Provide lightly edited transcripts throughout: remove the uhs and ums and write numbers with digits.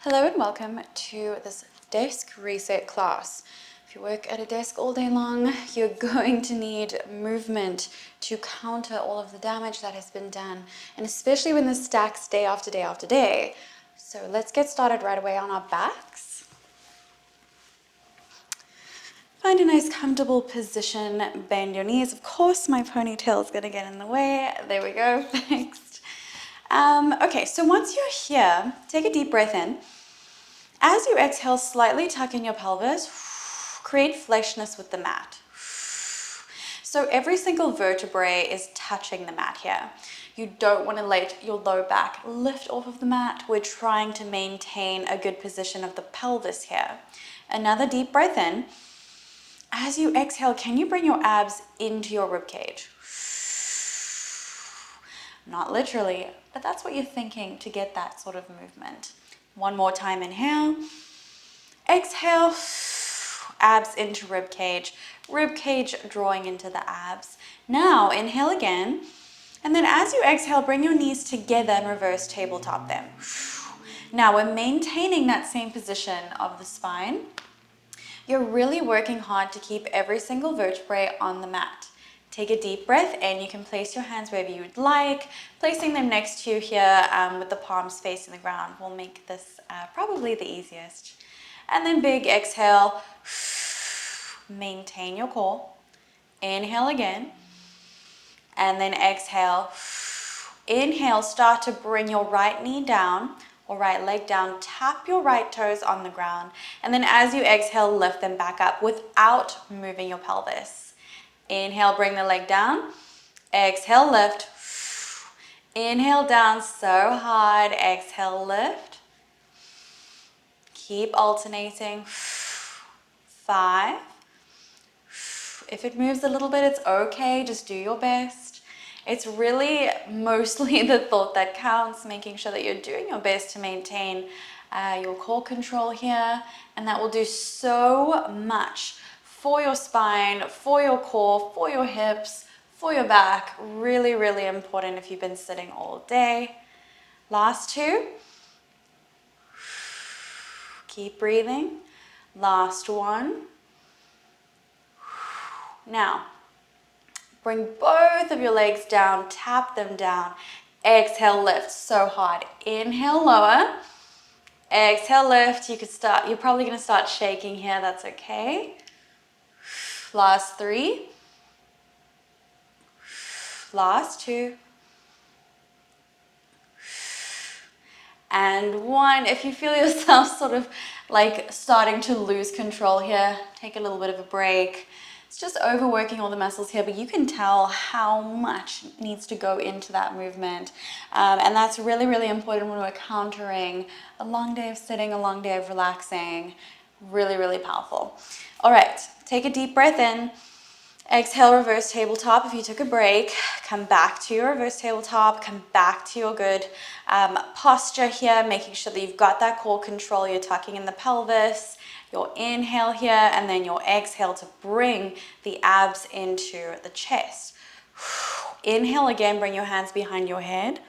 Hello and welcome to this desk reset class. If you work at a desk all day long, you're going to need movement to counter all of the damage that has been done, and especially when this stacks day after day after day. So let's get started right away on our backs. Find a nice comfortable position, bend your knees. Of course, my ponytail is going to get in the way. There we go, fixed. Okay, so once you're here, take a deep breath in. As you exhale, slightly tuck in your pelvis, create fleshness with the mat. So every single vertebrae is touching the mat here. You don't want to let your low back lift off of the mat. We're trying to maintain a good position of the pelvis here. Another deep breath in. As you exhale, can you bring your abs into your rib cage? Not literally, but that's what you're thinking to get that sort of movement. One more time, inhale, exhale, abs into rib cage drawing into the abs. Now inhale again, and then as you exhale, bring your knees together and reverse tabletop them. Now we're maintaining that same position of the spine. You're really working hard to keep every single vertebrae on the mat. Take a deep breath and you can place your hands wherever you would like. Placing them next to you here with the palms facing the ground will make this probably the easiest. And then big exhale, maintain your core. Inhale again, and then exhale. Inhale, start to bring your right knee down or right leg down. Tap your right toes on the ground. And then as you exhale, lift them back up without moving your pelvis. Inhale, bring the leg down. Exhale, lift. Inhale, down so hard. Exhale, lift. Keep alternating. 5. If it moves a little bit, it's okay. Just do your best. It's really mostly the thought that counts, making sure that you're doing your best to maintain your core control here. And that will do so much for your spine, for your core, for your hips, for your back. Really, really important if you've been sitting all day. Last 2. Keep breathing. Last 1. Now, bring both of your legs down, tap them down. Exhale, lift so hard. Inhale, lower. Exhale, lift. You're probably going to start shaking here. That's okay. Last 3. Last 2. And 1. If you feel yourself sort of like starting to lose control here, take a little bit of a break. It's just overworking all the muscles here, but you can tell how much needs to go into that movement. And that's really, really important when we're countering a long day of sitting, a long day of relaxing. Really, really powerful. All right, take a deep breath in. Exhale, reverse tabletop. If you took a break, come back to your reverse tabletop, come back to your good posture here, making sure that you've got that core control. You're tucking in the pelvis, your inhale here, and then your exhale to bring the abs into the chest. Inhale again, bring your hands behind your head.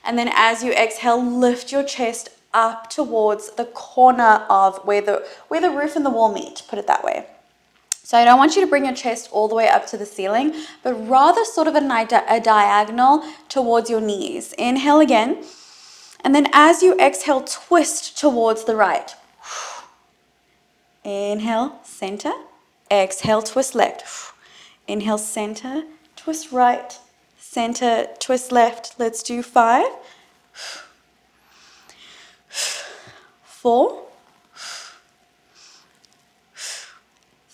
And then as you exhale, lift your chest up towards the corner of where the roof and the wall meet, put it that way. So I don't want you to bring your chest all the way up to the ceiling, but rather sort of a diagonal towards your knees. Inhale again. And then as you exhale, twist towards the right. Inhale, center. Exhale, twist left. Inhale, center. Twist right. Center, twist left. Let's do 5. 4.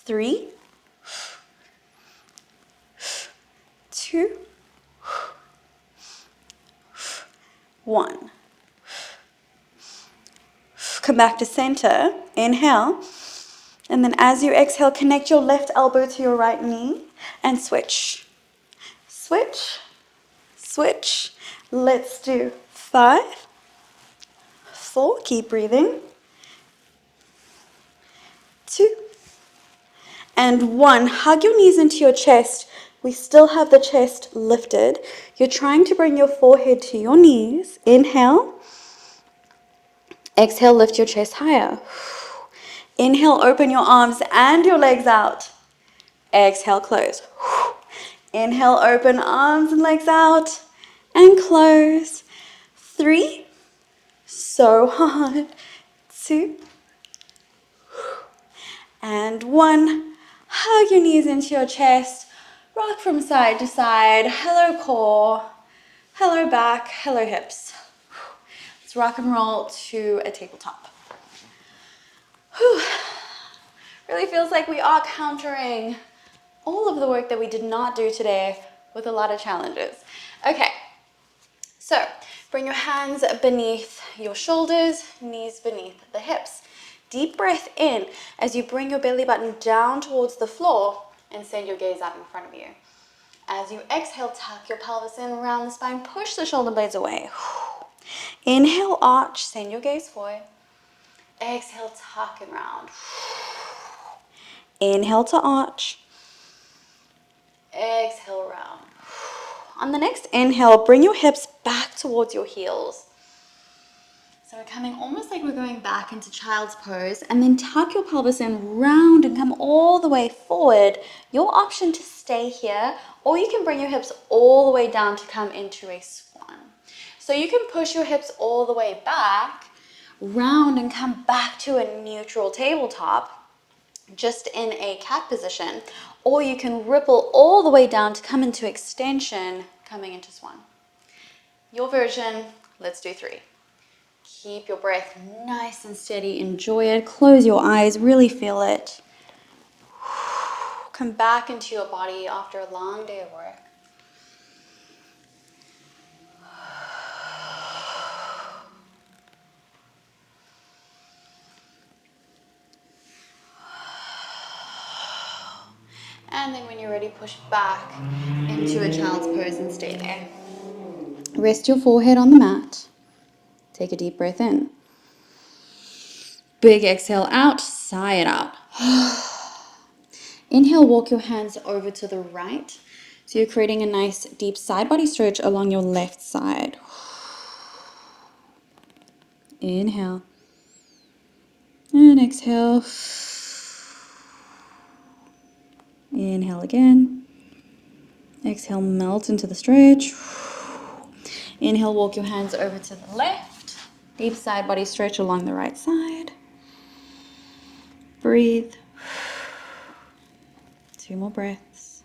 3, 2, 1. Come back to center. Inhale. And then as you exhale, connect your left elbow to your right knee and switch. Switch. Switch. Let's do 5, 4. Keep breathing. 2. And 1, hug your knees into your chest. We still have the chest lifted. You're trying to bring your forehead to your knees. Inhale. Exhale, lift your chest higher. Inhale, open your arms and your legs out. Exhale, close. Inhale, open arms and legs out and close. 3, so hard. 2, and 1. Hug your knees into your chest. Rock from side to side. Hello core. Hello back. Hello hips. Let's rock and roll to a tabletop. Whew. Really feels like we are countering all of the work that we did not do today with a lot of challenges. Okay, so bring your hands beneath your shoulders, knees beneath the hips. Deep breath in as you bring your belly button down towards the floor and send your gaze out in front of you. As you exhale, tuck your pelvis in around the spine, push the shoulder blades away. Inhale, arch, send your gaze forward. Exhale, tuck and round. Inhale to arch. Exhale, round. On the next inhale, bring your hips back towards your heels. So we're coming almost like we're going back into child's pose, and then tuck your pelvis in round and come all the way forward. Your option to stay here, or you can bring your hips all the way down to come into a swan. So you can push your hips all the way back, round and come back to a neutral tabletop, just in a cat position, or you can ripple all the way down to come into extension, coming into swan. Your version, let's do 3. Keep your breath nice and steady, enjoy it, close your eyes, really feel it. Come back into your body after a long day of work. And then when you're ready, push back into a child's pose and stay there. Rest your forehead on the mat. Take a deep breath in. Big exhale out, sigh it out. Inhale, walk your hands over to the right. So you're creating a nice deep side body stretch along your left side. Inhale. And exhale. Inhale again. Exhale, melt into the stretch. Inhale, walk your hands over to the left. Deep side body stretch along the right side. Breathe. 2 more breaths.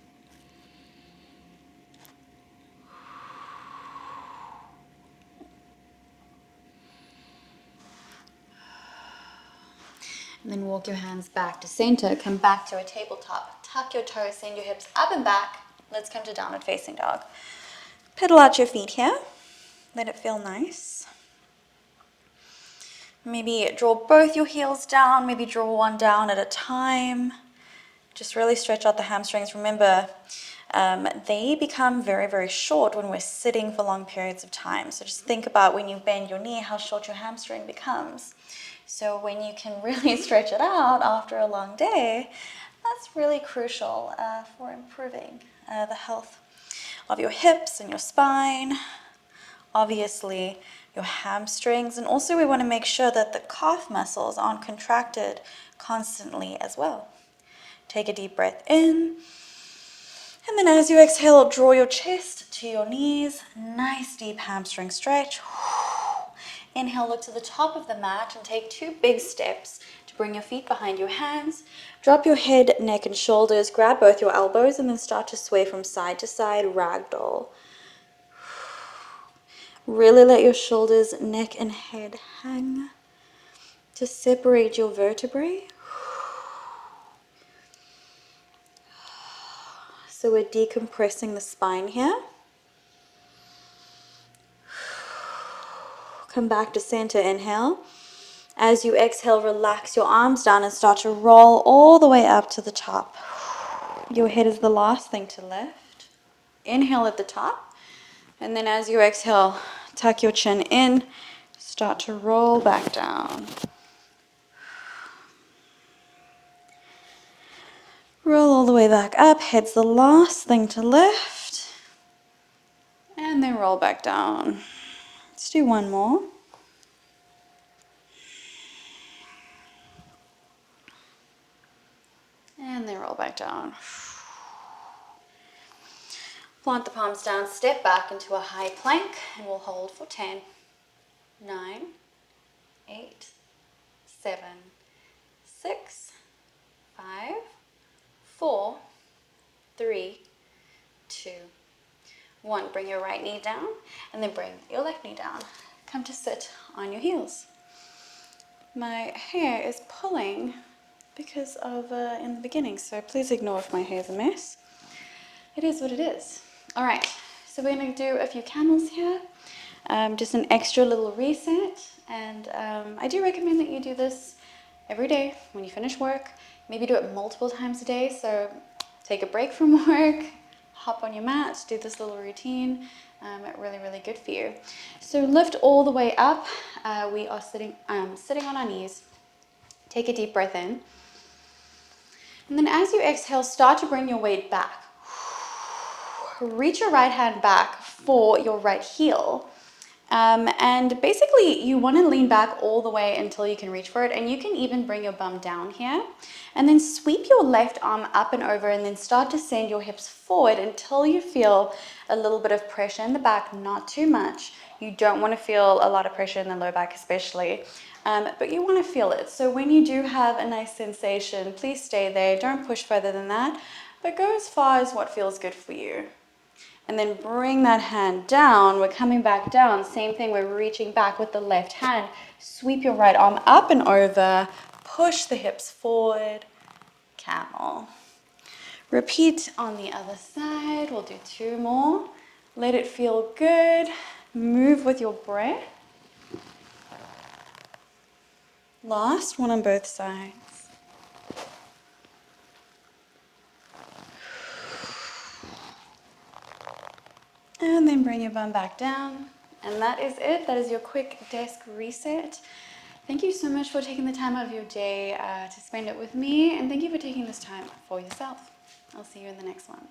And then walk your hands back to center. Come back to a tabletop. Tuck your toes, send your hips up and back. Let's come to downward facing dog. Pedal out your feet here. Let it feel nice. Maybe draw both your heels down. Maybe draw one down at a time. Just really stretch out the hamstrings. Remember, they become very, very short when we're sitting for long periods of time. So just think about when you bend your knee, how short your hamstring becomes. So when you can really stretch it out after a long day, that's really crucial for improving the health of your hips and your spine, obviously your hamstrings, and also we want to make sure that the calf muscles aren't contracted constantly as well. Take a deep breath in, and then as you exhale, draw your chest to your knees, nice deep hamstring stretch. Inhale, look to the top of the mat and take 2 big steps to bring your feet behind your hands. Drop your head, neck, and shoulders. Grab both your elbows and then start to sway from side to side, ragdoll. Really let your shoulders, neck, and head hang to separate your vertebrae. So we're decompressing the spine here. Come back to center, inhale. As you exhale, relax your arms down and start to roll all the way up to the top. Your head is the last thing to lift. Inhale at the top. And then as you exhale, tuck your chin in. Start to roll back down. Roll all the way back up. Head's the last thing to lift. And then roll back down. Let's do one more. and then roll back down. Plant the palms down, step back into a high plank, and we'll hold for 10, 9, 8, 7, 6, 5, 4, 3, 2, 1. Bring your right knee down, and then bring your left knee down. Come to sit on your heels. My hair is pulling because of in the beginning, so please ignore if my hair is a mess. It is what it is. All right, so we're going to do a few camels here, just an extra little reset, and I do recommend that you do this every day when you finish work. Maybe do it multiple times a day, so take a break from work, hop on your mat, do this little routine. Really, really good for you. So lift all the way up. We are sitting on our knees. Take a deep breath in. And then as you exhale, start to bring your weight back. Reach your right hand back for your right heel. And basically you want to lean back all the way until you can reach for it, and you can even bring your bum down here and then sweep your left arm up and over, and then start to send your hips forward until you feel a little bit of pressure in the back, not too much. You don't want to feel a lot of pressure in the low back especially, but you want to feel it. So when you do have a nice sensation, please stay there. Don't push further than that, but go as far as what feels good for you. And then bring that hand down. We're coming back down. Same thing, we're reaching back with the left hand. Sweep your right arm up and over. Push the hips forward. Camel. Repeat on the other side. We'll do 2 more. Let it feel good. Move with your breath. Last one on both sides. And then bring your bum back down. And that is it. That is your quick desk reset. Thank you so much for taking the time out of your day to spend it with me. And thank you for taking this time for yourself. I'll see you in the next one.